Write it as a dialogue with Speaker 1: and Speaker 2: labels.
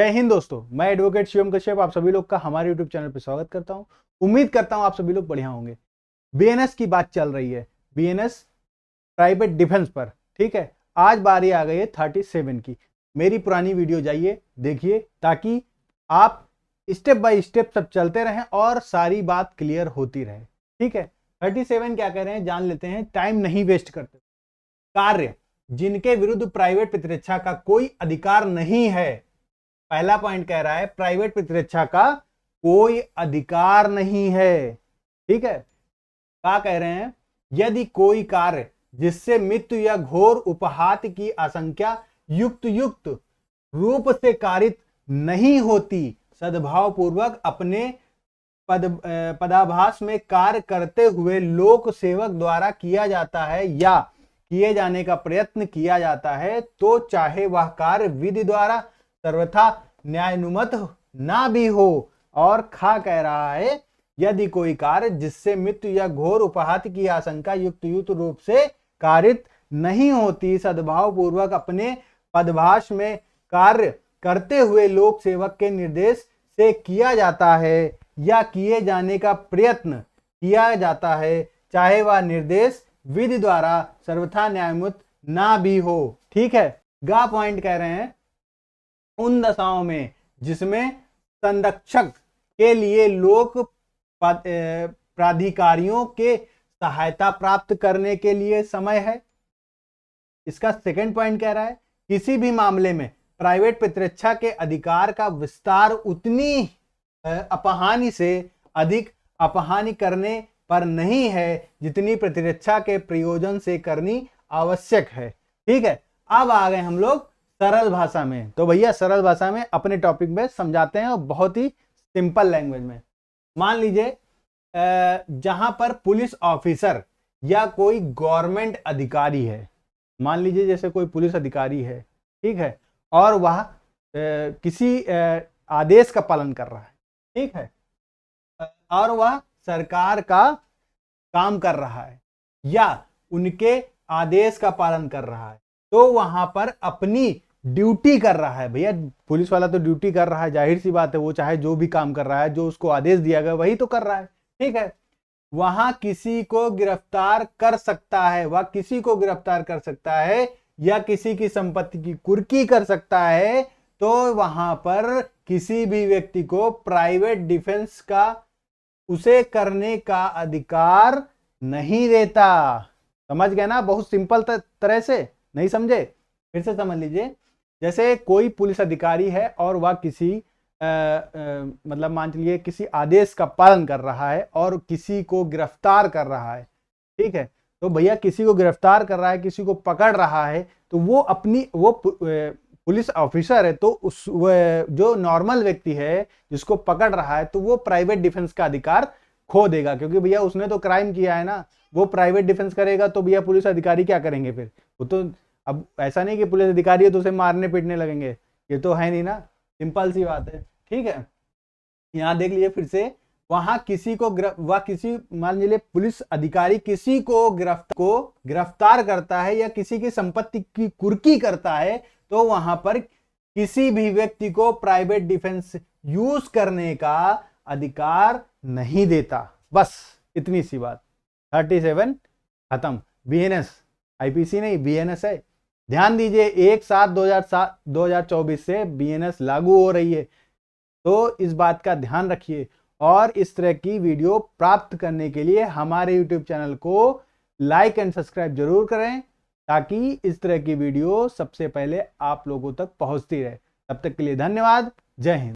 Speaker 1: जय हिंद दोस्तों, मैं एडवोकेट शिवम कश्यप आप सभी लोग का हमारे यूट्यूब चैनल पर स्वागत करता हूं। उम्मीद करता हूं आप सभी लोग बढ़िया होंगे। बीएनएस की बात चल रही है, बीएनएस प्राइवेट डिफेंस पर। ठीक है, आज बारी आ गई है 37 की। मेरी पुरानी वीडियो जाइए देखिए ताकि आप स्टेप बाय स्टेप सब चलते रहें और सारी बात क्लियर होती रहे। ठीक है, 37 क्या कह रहे हैं जान लेते हैं, टाइम नहीं वेस्ट करते। कार्य जिनके विरुद्ध प्राइवेट प्रतिरक्षा का कोई अधिकार नहीं है। पहला पॉइंट कह रहा है प्राइवेट प्रतिरक्षा का कोई अधिकार नहीं है। ठीक है, क्या कह रहे हैं, यदि कोई कार्य जिससे मृत्यु या घोर उपहात की आशंका युक्त रूप से कारित नहीं होती, सद्भाव पूर्वक अपने पदाभास में कार्य करते हुए लोक सेवक द्वारा किया जाता है या किए जाने का प्रयत्न किया जाता है, तो चाहे वह कार्य विधि द्वारा सर्वथा न्यायानुमत ना भी हो। और खा कह रहा है यदि कोई कार्य जिससे मृत्यु या घोर उपहात की आशंका युक्त रूप से कारित नहीं होती, सद्भाव पूर्वक अपने पदभास में कार्य करते हुए लोक सेवक के निर्देश से किया जाता है या किए जाने का प्रयत्न किया जाता है, चाहे वह निर्देश विधि द्वारा सर्वथा न्यायमुक्त ना भी हो। ठीक है, गा पॉइंट कह रहे हैं उन दशाओं में जिसमें संरक्षक के लिए लोक प्राधिकारियों के सहायता प्राप्त करने के लिए समय है। इसका सेकंड पॉइंट कह रहा है किसी भी मामले में प्राइवेट प्रतिरक्षा के अधिकार का विस्तार उतनी अपहानि से अधिक अपहानि करने पर नहीं है जितनी प्रतिरक्षा के प्रयोजन से करनी आवश्यक है। ठीक है, अब आ गए हम लोग सरल भाषा में। तो भैया सरल भाषा में अपने टॉपिक में समझाते हैं और बहुत ही सिंपल लैंग्वेज में। मान लीजिए जहां पर पुलिस ऑफिसर या कोई गवर्नमेंट अधिकारी है, मान लीजिए जैसे कोई पुलिस अधिकारी है, ठीक है, और वह किसी आदेश का पालन कर रहा है, ठीक है, और वह सरकार का काम कर रहा है या उनके आदेश का पालन कर रहा है, तो वहां पर अपनी ड्यूटी कर रहा है। भैया पुलिस वाला तो ड्यूटी कर रहा है, जाहिर सी बात है, वो चाहे जो भी काम कर रहा है, जो उसको आदेश दिया गया वही तो कर रहा है। ठीक है, वहां किसी को गिरफ्तार कर सकता है, वह किसी को गिरफ्तार कर सकता है या किसी की संपत्ति की कुर्की कर सकता है, तो वहां पर किसी भी व्यक्ति को प्राइवेट डिफेंस का उसे करने का अधिकार नहीं देता। समझ गए ना, बहुत सिंपल तरह से। नहीं समझे फिर से समझ लीजिए। जैसे कोई पुलिस अधिकारी है और वह किसी मतलब मान लीजिए किसी आदेश का पालन कर रहा है और किसी को गिरफ्तार कर रहा है, ठीक है, तो भैया किसी को गिरफ्तार कर रहा है, किसी को पकड़ रहा है, तो वो अपनी वो पुलिस ऑफिसर है, तो उस जो नॉर्मल व्यक्ति है जिसको पकड़ रहा है, तो वो प्राइवेट डिफेंस का अधिकार खो देगा, क्योंकि भैया उसने तो क्राइम किया है ना। वो प्राइवेट डिफेंस करेगा तो भैया पुलिस अधिकारी क्या करेंगे फिर? वो तो अब ऐसा नहीं कि पुलिस अधिकारी है तो उसे मारने पीटने लगेंगे, ये तो है नहीं ना, सिंपल सी बात है। ठीक है, यहां देख लीजिए फिर से, वहां किसी को किसी मान लीजिए पुलिस अधिकारी किसी को गिरफ्तार करता है या किसी की संपत्ति की कुर्की करता है, तो वहां पर किसी भी व्यक्ति को प्राइवेट डिफेंस यूज करने का अधिकार नहीं देता। बस इतनी सी बात। 37 खत्म। बीएनएस, आईपीसी नहीं, बीएनएस है। ध्यान दीजिए 1/7/2024 से बीएनएस लागू हो रही है, तो इस बात का ध्यान रखिए। और इस तरह की वीडियो प्राप्त करने के लिए हमारे यूट्यूब चैनल को लाइक एंड सब्सक्राइब जरूर करें, ताकि इस तरह की वीडियो सबसे पहले आप लोगों तक पहुंचती रहे। तब तक के लिए धन्यवाद। जय हिंद।